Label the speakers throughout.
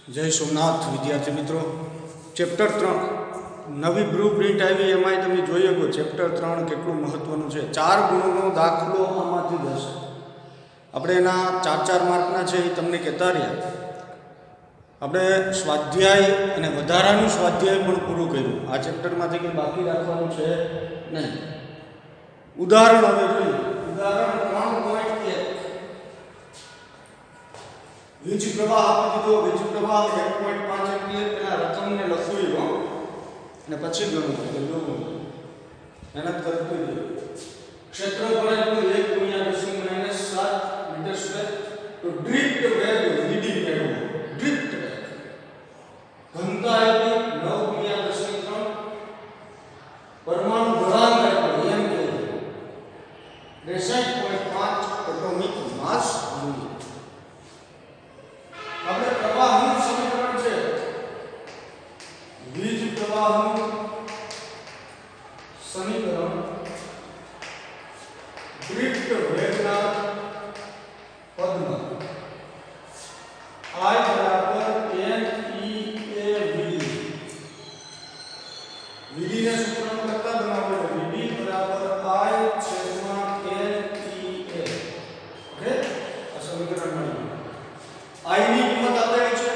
Speaker 1: જય સોમનાથ વિદ્યાર્થી મિત્રો, ચેપ્ટર 3 નવી બ્લુ પ્રિન્ટ આવી. એમાંય તમે જોઈએ કે ચેપ્ટર 3 કેટલું મહત્વનું છે. 4 ગુણનો દાખલો આમાંથી હશે. આપણે એના 4 માર્કના છે એ તમને કહેતા રહ્યા. આપણે સ્વાધ્યાય અને વધારાનું સ્વાધ્યાય પણ પૂરું કર્યું. આ ચેપ્ટરમાંથી કંઈ બાકી રાખવાનું છે નહીં. ઉદાહરણ હવે જોઈએ. ઉદાહરણ 3.1 વીજ પ્રવાહ આપી દીધો. વીજ પ્રવાહ 1.5 એમ્પિયર. તેના રકમને લખવું લો અને પછી ગણવું. મહેનત કરતું જોઈએ. ક્ષેત્રફળ એટલું 1 × 10⁻⁷ મીટર સ્ક્વેર. તો ડ્રિફ્ટ વેગ વીડી મેળવો. ડ્રિફ્ટ વેગ ઘનતા એટલી 9 × 10⁻³ પરમાણુ ગળાંક એટલો એમ કે 63.5 એટોમિક માસ જોઈએ. આપણે પ્રવાહનું સમીકરણ છે. વીજ પ્રવાહનું સમીકરણ ડ્રિફ્ટ વેગના પદમાં I NEAVD. VD ને સૂત્રમાં લખતા બનાવો. VD I NEA. ઓકે, આ સમીકરણ મળ્યું. I ની કિંમત આપેલી છે.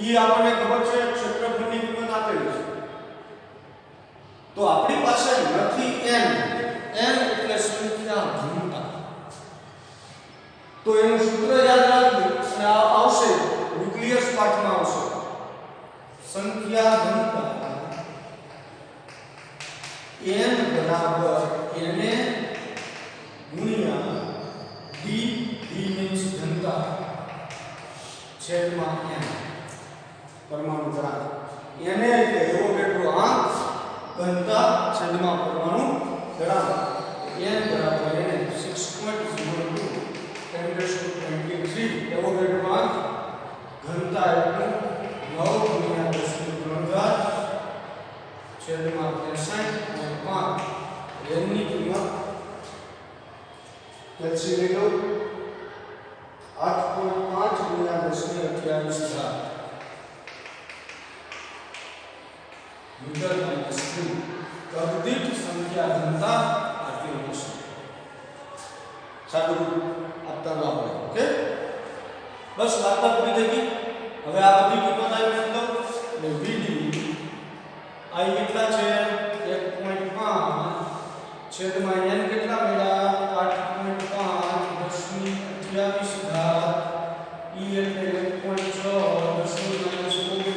Speaker 1: E આપણને ખબર છે ક્ષેત્રફળની કિંમત આપેલી છે. તો આપણી પાસે નથી n. n એટલે સંખ્યા ઘનતા. તો એનું સૂત્ર યાદ રાખજો અને આ આવશે ન્યુક્લિયસ પાઠમાં આવશે. સંખ્યા ઘનતા n બરાબર na ગુણ્યા d. d મીન્સ ઘનતા છેદમાં n પરમાણુ ગળાંક. na એટલે એવોગાડ્રો આંક, ઘનતા છેદમાં પરમાણુ ગળાંક. n બરાબર na 6.02 10⁻23 એવોગાડ્રો આંક, ઘનતા એટલું 9 × 10⁻³ છેદમાં 63.5. n ની કિંમત કેલ્સી લઈ લો 8.5 × 10⁻28 મીટર -3 કદદીઠ સંખ્યા ઘનતા આપેલી છે. સાદું આપતા લો આપણે. ઓકે, બસ વાર્તા પૂરી થઈ ગઈ. હવે આ બધી કિંમત આવી નાખો એટલે VD I કેટલા છે 1.5 છેદમાં n કેટલા મળ્યા 8.5 10⁻28 E એટલે 1.6 10⁻19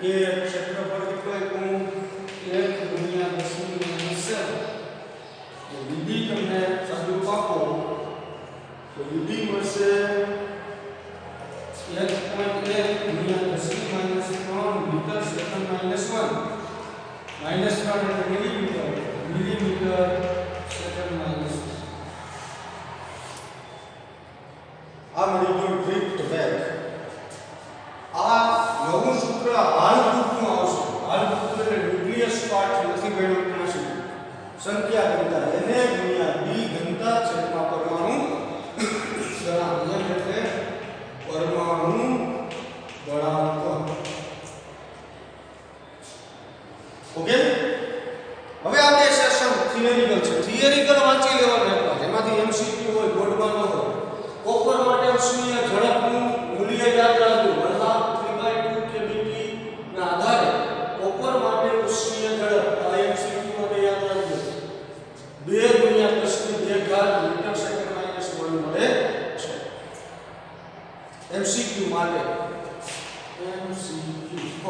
Speaker 1: એ ક્ષેત્રફળ કેટલું આપ્યું 1 × 10⁻7. તો VD તમને સાદું આપો તો VD મળશે 1.1 × 10⁻³ મીટર સેકન્ડ -1. -3 એટલે મિલીમીટર. Millimetre second -1. આ મળી ગયો ડ્રિફ્ટ વેગ. આ નવું સૂત્ર હાલ ગ્રુપનું આવશે. હાલ ગ્રુપ એટલે ન્યુક્લિયસ પાર્ટ નથી ગણ્યો નથી. સંખ્યા ઘનતા na ગુણ્યા d ઘનતા છેદમાં પરમાણુ ગળાંક. n એટલે પરમાણુ ગળાંક. ઓકે, હવે આ બે સેશન થિયરિકલ છે. થિયરિકલ વાંચી લેવાના. એમાંથી MCQ હોય, બોર્ડમાં ન હોય. કોપર માટે ઉષ્મીય ઝડપનું મૂલ્ય યાદ રાખજો. 1/3/2 કેવીટી ના આધારે કોપર માટે ઉષ્મીય ઝડપ આ MCQ માટે યાદ રાખજો. 2 × 10⁻² મીટર સેકન્ડ -1 મળે છે. MCQ માટે MCQ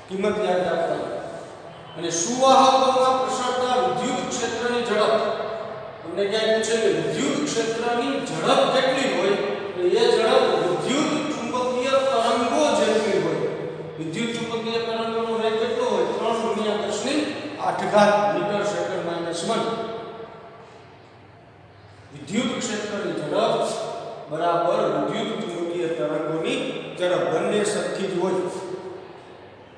Speaker 1: કિંમત યાદ રાખવાની. અને સુવાહકોમાં પ્રસરતા વિદ્યુત ક્ષેત્રની ઝડપ તમને ક્યાંય પૂછે કે વિદ્યુત ક્ષેત્રની ઝડપ કેટલી હોય તો એ ઝડપ વિદ્યુત ચુંબકીય તરંગો જેટલી હોય. વિદ્યુત ચુંબકીય તરંગોનો વેગ કેટલો હોય 3 × 10⁸ મીટર સેકન્ડ -1. વિદ્યુત ક્ષેત્રની ઝડપ બરાબર વિદ્યુત ચુંબકીય તરંગોની ઝડપ. બંને સરખી જ હોય.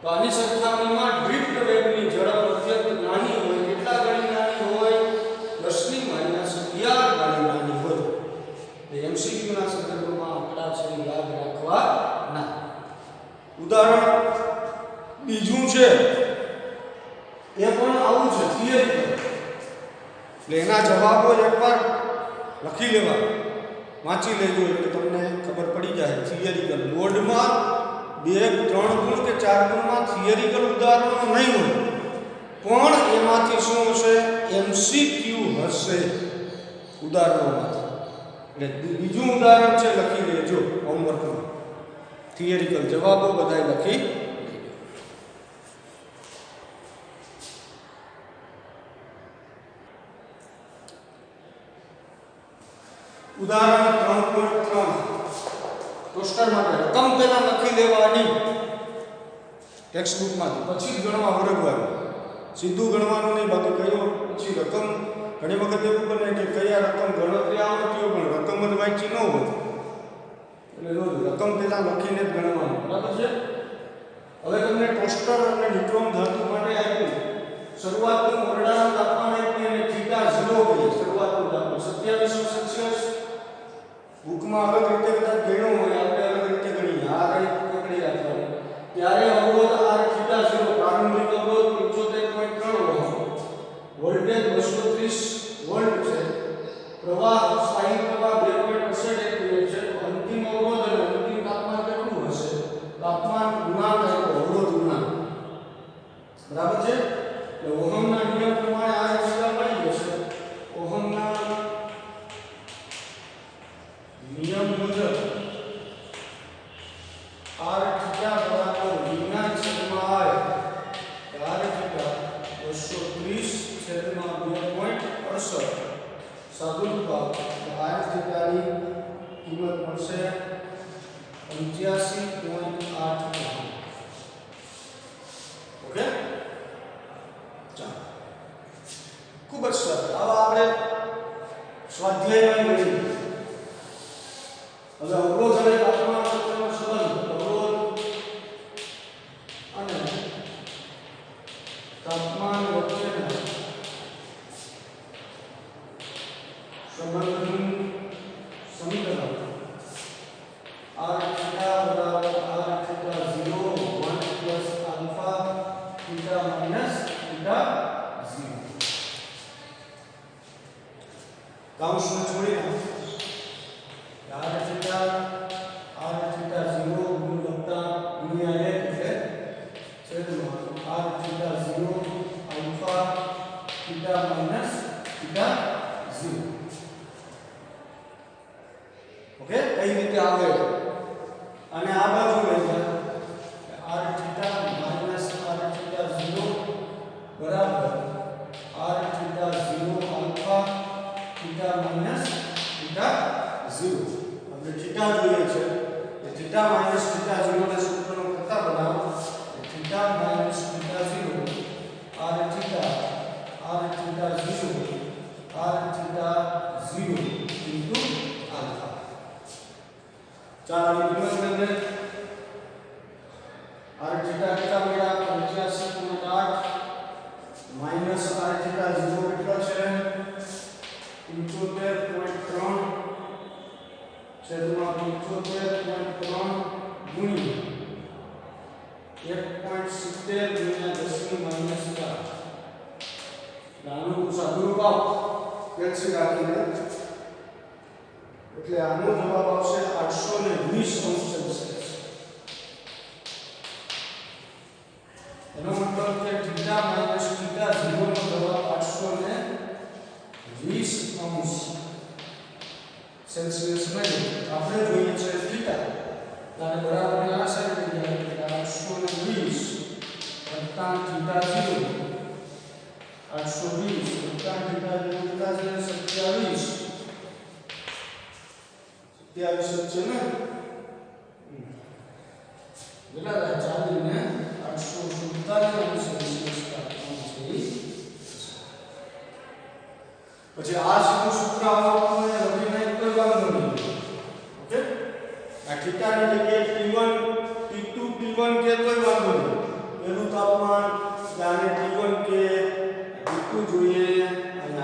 Speaker 1: તો આની સરખામણીમાં ડ્રિફ્ટ વેગની ઝડપ અત્યંત નાની હોય. કેટલા ગણી નાની હોય 10⁻11 ગણી નાની હોય. MCQ ના સંદર્ભમાં આંકડા છે યાદ છે એ પણ આવું છે થિયરિકલ. એટલે એના જવાબો એકવાર લખી લેવા, વાંચી લેજો એટલે તમને ખબર પડી જાય. થિયરિકલ બોર્ડમાં 2, 3 ગુણ કે 4 ગુણમાં થિયરિકલ ઉદાહરણો નહીં હોય, પણ એમાંથી શું હશે? એમસીક્યુ હશે ઉદાહરણોમાંથી. એટલે બીજું ઉદાહરણ છે, લખી લેજો હોમવર્કમાં. થિયરિકલ જવાબો બધાય લખી. ઉદાહરણ 3.3 ટોસ્ટર માટે રકમ પહેલા લખી લેવાની ટેક્સ્ટ બુકમાંથી, પછી જ ગણવા વળગવાનું. સીધું ગણવાનું નહીં, બાકી કયો પછી રકમ. ઘણી વખત એવું બને કે કયા રકમ ગણતરી આવડતી હોય પણ રકમ જ વાંચી ન હોય, એટલે રકમ પહેલા લખીને જ ગણવાનું. બરાબર છે? હવે તમને ટોસ્ટર અને ન્યુટ્રોન ધાતુ માટે આપ્યું. શરૂઆતનું ઓરડાનું તાપમાન આપ્યું અને થીટા 0 કહીએ. શરૂઆતનું તાપમાન 27 સેલ્સિયસ. બુકમાં અલગ રીતે કદાચ ગણ્યું હોય, આપણે અલગ રીતે ગણીએ. આ કંઈ પકડી રાખવાનું. ત્યારે અવરોધ R થીટા 0, પ્રારંભિક અવરોધ 75.3 ઓહમ, વોલ્ટેજ 230 વોલ્ટ છે, પ્રવાહ સ્થાયી પ્રવાહ 2.68 એમ્પિયર છે. અંતિમ અવરોધ અને અંતિમ તાપમાન કેટલું હશે? તાપમાન ગુણાંક આપ્યો, અવરોધ ગુણાંક. બરાબર છે? એટલે ઓહમના નિયમ પ્રમાણે આ જવાબ મળી જશે. ઓહમના નિયમ મુજબ R થીટા બરાબર V/R. R થીટા 230/2.68 સાદુરૂપ R થીટાની કિંમત મળશે 85.8. ઓકે, ચાલો, ખૂબ જ સરસ. હવે આપણે સ્વાધ્યાયમાં ગણીએ. હવે અવરોધ અને તાપમાન વચ્ચેનો સંબંધ, અવરોધ અને તાપમાન વચ્ચેના સંબંધનું સમીકરણ R થીટા બરાબર R theta 0 1 plus alpha theta minus theta 0. કૌંસમાં છોડી નાખો. R થીટા 0 ગુણ્યા 1 એટલે છેદમાં R theta 0 alpha theta minus theta 0. Okay, કઈ રીતે આવે? અને આ બાજુ લઈ જાય R theta minus R theta 0 બરાબર R theta 0 alpha theta minus theta 0. આપણે થીટા જોઈએ છે, એ થીટા માઈનસ થીટા 0 ના સૂત્રનો કરતા બનાવો. Theta minus theta 0 R theta 0 R theta 0 into alpha. ચાલો, આ કિંમત લઈને R થીટા કેટલા મળ્યા? 85.8 માઈનસ R થીટા 0 કેટલો છે? 75.3 છેદમાં 75.3 ગુણ્યા 1.70 ગુણ્યા 10⁻⁴. આનું સાદુરૂપ કેલ્સી રાખીને, એટલે આનો જવાબ આવશે 820°C. એનો મતલબ કે થીટા માઈનસ થીટા 0 નો જવાબ 820°C નહીં. આપણે જોઈએ છે થીટા, ત્યારે બરાબર આ સાઈડ લઈ જાય એટલે 820 વત્તા થીટા 0, 820 વત્તા થીટા 0 કેટલા છે? 27 છે ને? કેટલા થાય? 40 ને 847°C તાપમાન છે. પછી આ સીધું સૂત્ર આવવાનું ને લખીને કોઈ વાંધો નહીં. ઓકે, આ થીટા ની જગ્યાએ T1 T2 T1 કે કોઈ વાંધો નહીં. એનું તાપમાન આને T1 કે T2 જોઈએ અને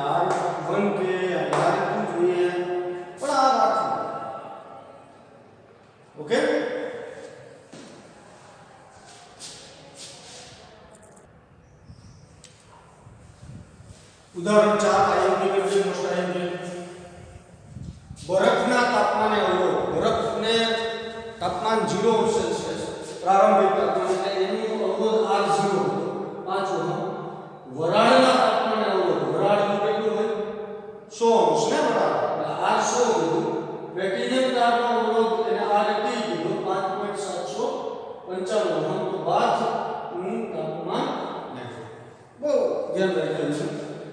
Speaker 1: R1 કે R2 જોઈએ, પણ આ રાખો. ઓકે, ઉદાહરણ 4 આઈએમપી કે મોસ્ટ આઈએમપી બરફના તાપમાને અવરોધ બરફને તાપમાન 0 સેલ્સિયસ પ્રારંભિક તાપમાન એટલે એનું અવરોધ R0 5 ઓહમ વરાળના તાપમાને અવરોધ વરાળનું કેટલું હોય 100 ઓહ્મ ને વરાળ R100 કીધું પ્લેટિનિયમ તારનો અવરોધ એને RT કીધું 5.755 ઓહમ તો બાથનું તાપમાન બહુ ધ્યાન રાખવાનું છે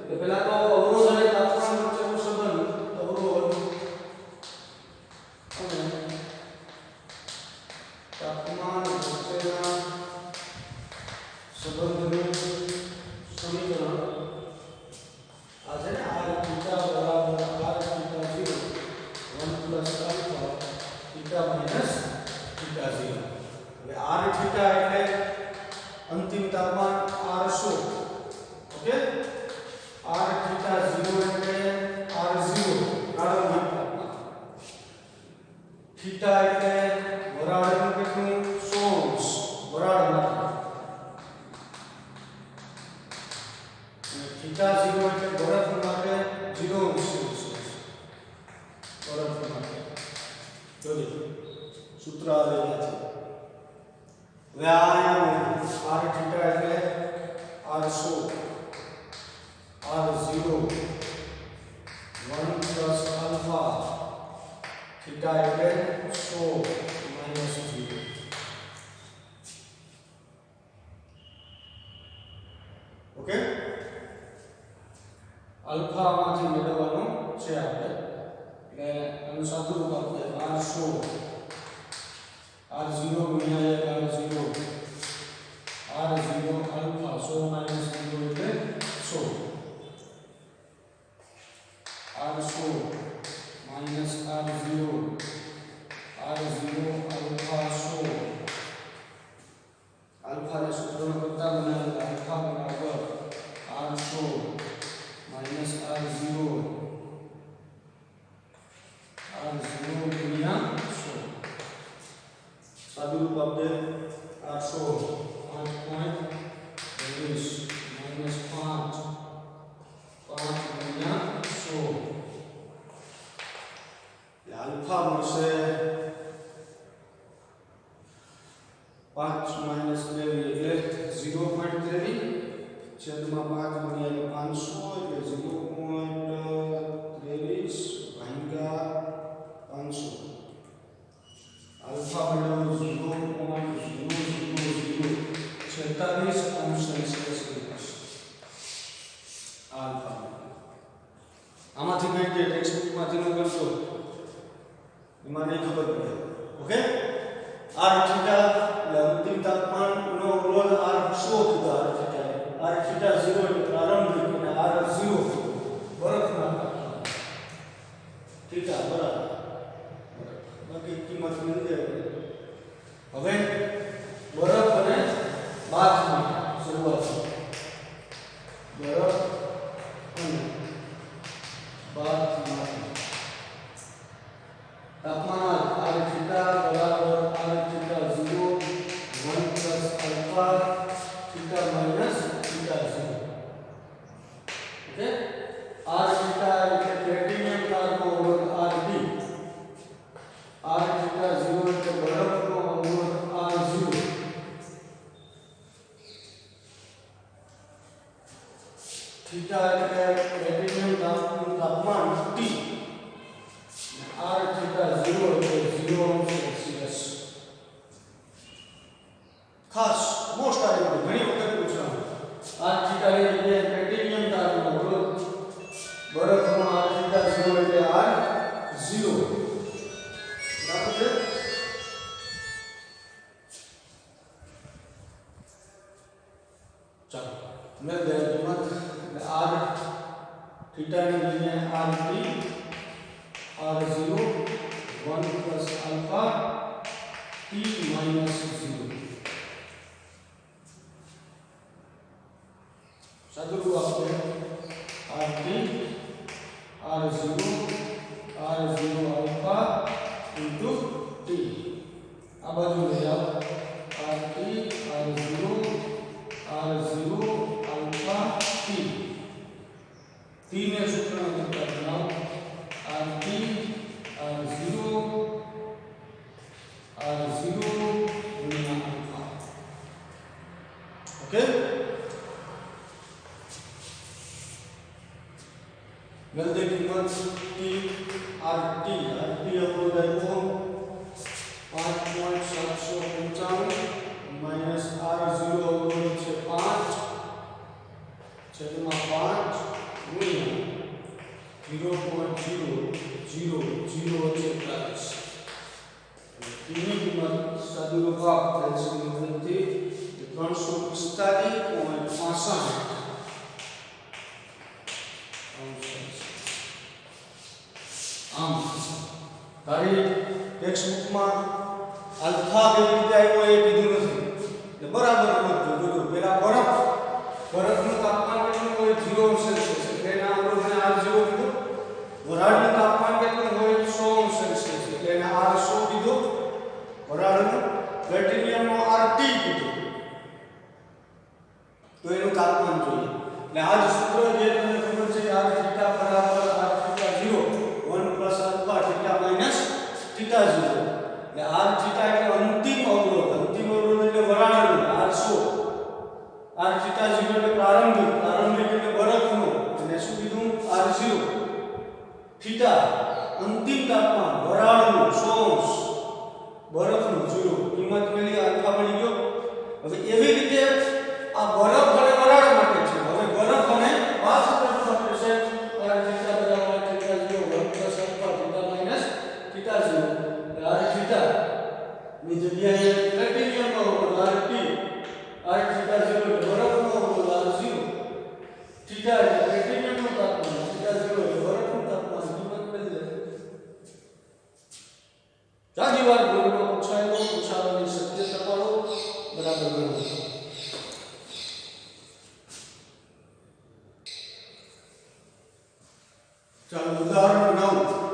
Speaker 1: કે પહેલા તો અવરોધ અને તાપમાન વચ્ચેનો સંબંધ અવરોધ અને તાપમાન વચ્ચેના સંબંધનું સમીકરણ આ છે ને r θ બરાબર r θ 0 1 પ્લસ આલ્ફા θ માઈનસ θ 0 હવે r θ એટલે અંતિમ તાપમાન R100 ઓકે r θ 0 એટલે R0 પ્રારંભિક તાપમાન θ એટલે વરાળનું કેટલું 100 વરાળમાં અને θ 0 એટલે બરફ માટે 0 સેલ્સિયસ બરફ માટે જોજો સૂત્ર આવે છે હવે આ r θ એટલે R100 R0 1 પ્લસ આલ્ફા θ એટલે 100 માઈનસ 0 ઓકે આલ્ફા માંથી મેળવવાનો છે આપણે એટલે આનું સાદું રૂપ આપણે R100 R0 ગુણ્યા R0 R0 આલ્ફા 100 માઈનસ 0 એટલે 100 R100 minus R0 R0 alpha 100 alpha ને સૂત્રનો કરતા બનાવેલ આલ્ફા બરાબર R100 માઈનસ R0 ગુણ્યા 100 સાદું રૂપ આપણે 800 8.20 માઈનસ 5 ગુણ્યા 100 આલ્ફા મળશે 5 માઈનસ 23 એટલે 0.23 છેદમાં 5 ગુણ્યા 500 એટલે 0.23 ભાગ્યા 500 આલ્ફા મેળવવાનો 0.00046 અંશ સેલ્સિયસ આલ્ફા આમાંથી કઈ કે ટેક્સ્ટ બુકમાંથી ન કરશો એમાં નહીં ખબર પડે ઓકે r θ એટલે અંતિમ તાપમાનનો અવરોધ R100 કીધો r θ 0 એટલે પ્રારંભિક અને R0 બરફના તાપમાન θ બરાબર બાકી કિંમત મળી જાય હવે બરફ અને બાથમાં શરૂઆત બરફ અને બાથમાં તાપમાન r θ બરાબર r θ 0 1 plus alpha θ minus θ 0 okay r θ એટલે પ્લેટિનિયમ તારનો અવરોધ RT r θ 0 એટલે બરફનો અવરોધ R0 θ એટલે પ્લેટિનિયમ તારનું તાપમાન T r θ 0 એટલે 0 સેલ્સિયસ ખાસ મોસ્ટ આઈએમપી ઘણી વખત પૂછાય r θ એટલે પ્લેટિનિયમ તારનો અવરોધ બરફનો r θ 0 એટલે R0 બરાબર છે ચાલો મેં બે કિંમત r θ ની જગ્યાએ RT R0 1 plus alpha T minus 0 સાદું રૂપ આપણે RT R0 alpha into T આ બાજુ લઈ આવો RT R0 alpha T RT અવરોધ આપ્યો 5.795 માઈનસ R0 અવરોધ છે 5 છેદમાં 5 ગુણ્યા 0.0040 ની કિંમત સાદુરૂપ આપે છે મતલબથી 345.65 આમ તારી ટેક્સ્ટબુકમાં આલ્ફા કેવી રીતે આવ્યો એ કીધું નથી એટલે બરાબર સમજજો. જો પેલા બરફનું તાપમાન કેટલું હોય 0 સેલ્સિયસ એટલે એના અવરોધને R0 કીધું. વરાળનું તાપમાન કેટલું હોય 100 સેલ્સિયસ એટલે એને R100 કીધું. વરાળનું પ્લેટિનિયમનો RT કીધું. તો એનું તાપમાન જોઈએ એટલે આ જ સૂત્ર જે તમને ખબર છે R થીટા બરાબર R theta 0 1 plus alpha theta minus theta 0 એટલે R થીટા એટલે અંતિમ અવરોધ એટલે વરાળનું R100 R થીટા 0 એટલે પ્રારંભિક એટલે બરફનો અને શું કીધું R0 થીટા અંતિમ તાપમાન વરાળનું 100 બરફનું 0 કિંમત મેલી આલ્ફા મળી ગયો. હવે એવી રીતે આ બરફ અને વરાળ માટે છે. હવે બરફ અને વાષ્પ માટે છે R થીટા બરાબર theta 0 1 plus alpha theta minus theta 0 R theta ની જગ્યાએ પ્લેટિનિયમનો અવરોધ RT R થીટા 0 એટલે બરફનો અવરોધ R0 થીટા એટલે પ્લેટિનિયમનું તાપમાન થીટા 0 એટલે બરફનું તાપમાન કિંમત બદલે જાજી વાર બોલમાં પૂછાવાની શક્યતા પાડો બરાબર ગણો. ચાલો ઉદાહરણ 9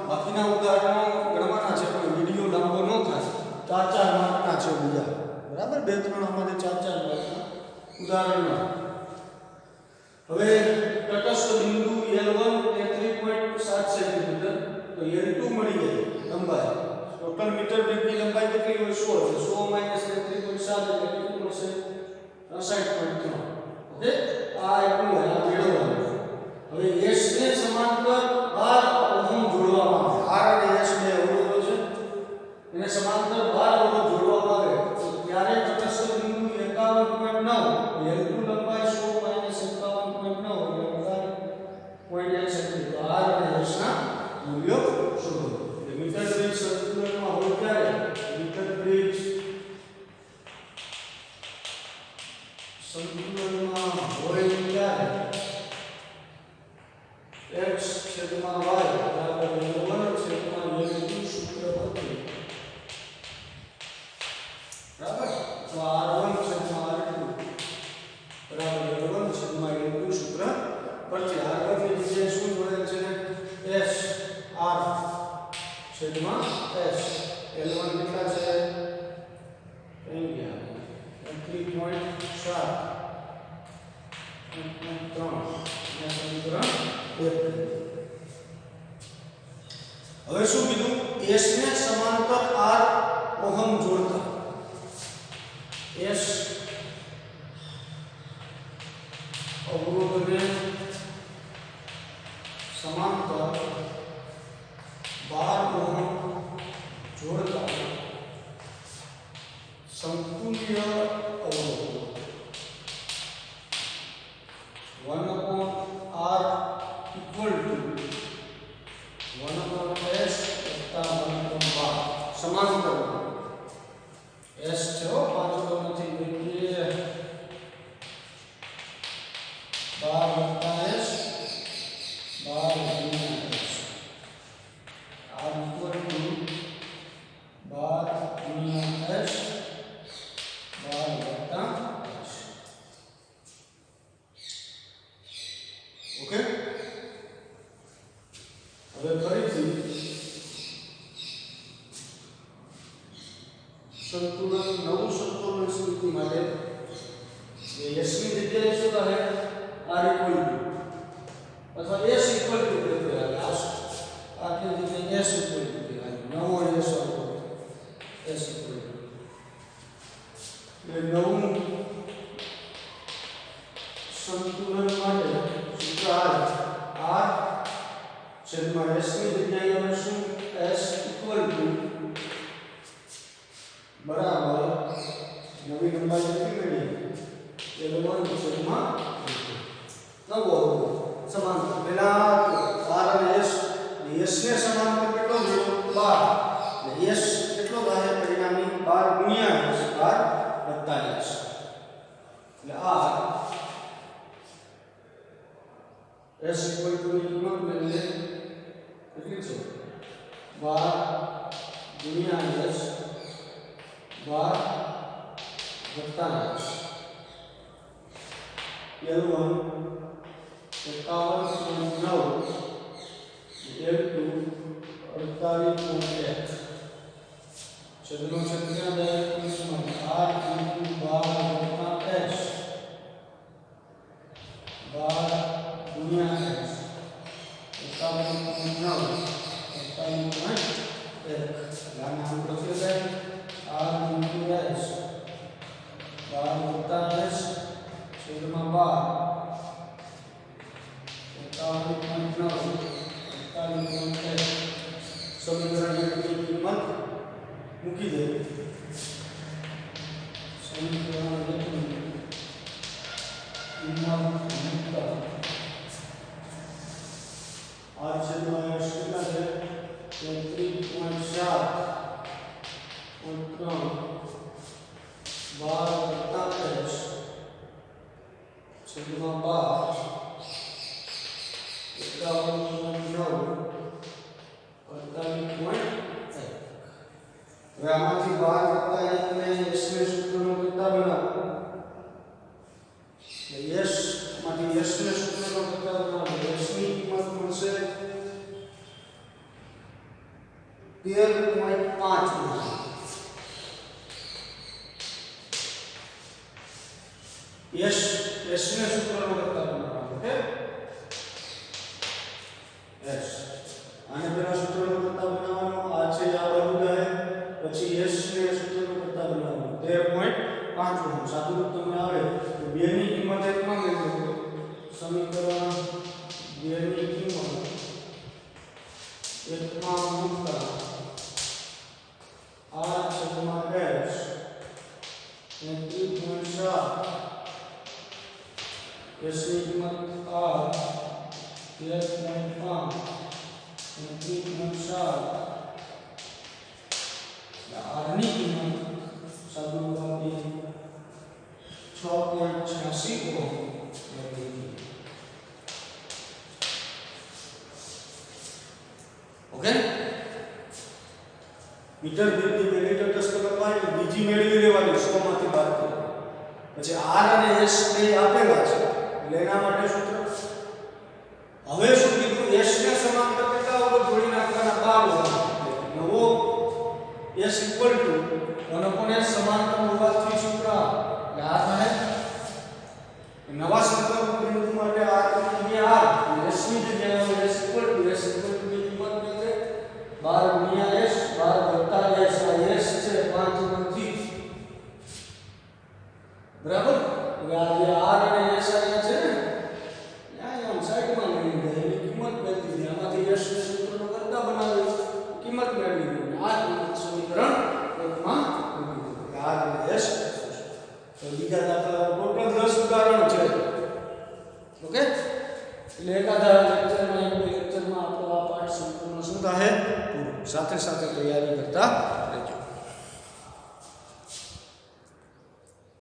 Speaker 1: બાકીના ઉદાહરણો ગણવાના છે પણ વિડિયો લાંબો ન થાય 4 માર્કના છે બીજા બરાબર 2-3 આમાંથી 4 માર્કના ઉદાહરણ. હવે તટસ્થ બિંદુ L1 એ 3.7 સેન્ટીમીટર તો L2 મળી જાય લંબાઈ ટોટલ મીટર દીઠની લંબાઈ કેટલી હોય 100 એટલે 100 3.7 એટલે કેટલું મળશે 63.3. ઓકે આ એટલું હોય આ મેળવવાનું. હવે S ને સમાંતર 12 ઓહમ જોડવામાં આવે. R અને S બે અવરોધો છે એને સમાંતર 12 અવરોધ જોડવામાં આવે તો ત્યારે તટસ્થ બિંદુ 51.9 L2 લંબાઈ 100 51.9 એટલે 0.1 સેન્ટીમીટર. R અને S ના મૂલ્યો શોધો. એટલે મીટર બ્રિજ સંતુલનમાં હોય ત્યારે મીટર બ્રિજ સંતુલનમાં હોય ત્યારે x છેદમાં y બરાબર L1 છેદમાં L2 સૂત્ર પરથી બરાબર તો R1 છેદમાં R2 બરાબર L1 છેદમાં L2 સૂત્ર પરથી R1 ની જગ્યાએ શું જોડેલ છે S R છેદમાં S L1 કેટલા છે કઈ ગયા 3.7 હવે શું કીધું S ને સમાંતર R ઓહમ જોડતા S અવરોધને સમાંતર 12 ઓહમ જોડતા સમતુલ્ય અવરોધ 1/R equal to 1/S વત્તા 1/12 સમાંતર S છે 5 નથી એટલે 12 વત્તા S 12 ગુણ્યા S R equal to 12 ગુણ્યા S 12 વત્તા S. ઓકે હવે ફરીથી સંતુલન નવું સંતુલન સ્થિતિ માટે એ S ની જગ્યાએ શું રહે R equal to અથવા S equal to કહેવાય આ કે જગ્યાએ S equal to કહેવાય નવો S equal to એટલે નવું સંતુલન માટે સૂત્ર R છેદમાં નવો સમાંતર પેલા r અને s ને સમાંતર કેટલો જોયો 12 એટલે s કેટલો થાય પરિણામી 12 ગુણ્યા s 12 વત્તા s એટલે r s ઇક્વલ ટુ ની કિંમત મેળવીએ કેટલી છે 12 ગુણ્યા s 12 વત્તા s L1 51.9 L2 48.1 છેદનો છેદના દે કિંમત r * 12 વત્તા s 12 ગુણ્યા s 51.9 આના આમ લખી જાય r * s 12 વત્તા s છેદમાં 12 સમીકરણ ની કિંમત મૂકી દે સમીકરણ ની કિંમત મૂકતા આ છેદમાં s કેટલા છે 33.7 12 વત્તા s છેદમાં 12 હવે આમાંથી 12 વત્તા 1 ને s ને સૂત્રનો કરતા બનાવો એટલે s માંથી s ને સૂત્રનો કરતા બનાવો s ની કિંમત મળશે 13.5 s ને સૂત્રનો કરતા બનાવો ઓકે s આને પેલા સૂત્રનો કરતા બનાવવાનો આ છે આ બાજુ જાય પછી s ને સૂત્રનો કરતા બનાવવાનો 13.5 સાદું રૂપ તમને આવે તો 2 ની કિંમત 1 માં મેળવો સમીકરણ 2 ની કિંમત 1 માં મૂકતા r છેદમાં s 33.7 s ની કિંમત r 13.5 r ની કિંમત સાદું આપી 6.86 ઓહમ ઓકે મીટર દીઠ મિલીમીટર દશક લખવાની બીજી મેળવી લેવાની 100 માંથી બાદ કરી પછી r અને s બે આપેલા છે એટલે એના માટે સૂત્ર હવે શું કીધું s ને સમાંતર કેટલા વખત જોડી નાખવાના 12 નવો s ઇક્વલ ટુ 1/s સમાંતર હોવાથી સૂત્ર એટલે આ થાય નવા સંકલ્પ બિંદુ માટે r ની જગ્યાએ r s ની જગ્યાએ s ઇક્વલ ટુ ની કિંમત મળશે 12 ગુણ્યા s 12 વત્તા s આ s છે 5 માંથી બરાબર હવે આ જે r અને s અહીંયા છે ને આમ સાઈડમાં લઈ લીધા એની કિંમત મેળવી દીધી આમાંથી s ને સૂત્રનો કરતા બનાવી કિંમત મેળવી દીધી આ કિંમત સમીકરણ 1 માં મૂકી દીધી r અને s તો બીજા દાખલા ટોટલ 10 ઉદાહરણ છે ઓકે એટલે એકાદા લેક્ચરમાં આપણો આ પાઠ સંપૂર્ણ શું થાય પૂરું સાથે સાથે તૈયારી કરતા